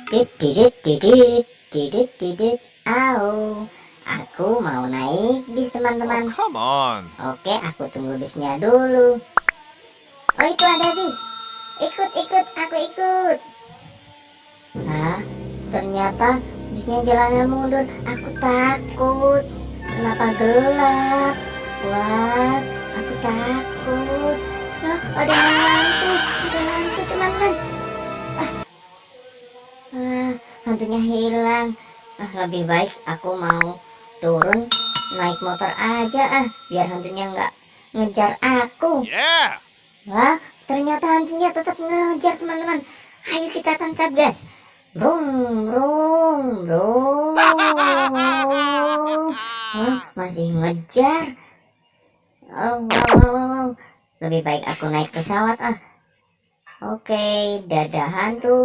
Didit didit didit didit didit. Au, aku mau naik bis teman-teman. Oh, come on. Oke, aku tunggu bisnya dulu. Oh, itu ada bis. Ikut, aku ikut. Hah? Ternyata bisnya jalannya mundur. Aku takut. Kenapa gelap? Wah, aku takut. Hah, ada hantu teman-teman. Hantunya hilang. Lebih baik aku mau turun naik motor aja biar hantunya nggak ngejar aku. Yeah. Wah, ternyata hantunya tetap ngejar teman-teman. Ayo kita tancap gas. Brung, brung, brung. Wah, masih ngejar. Oh, wow. Lebih baik aku naik pesawat. Oke, dadah hantu.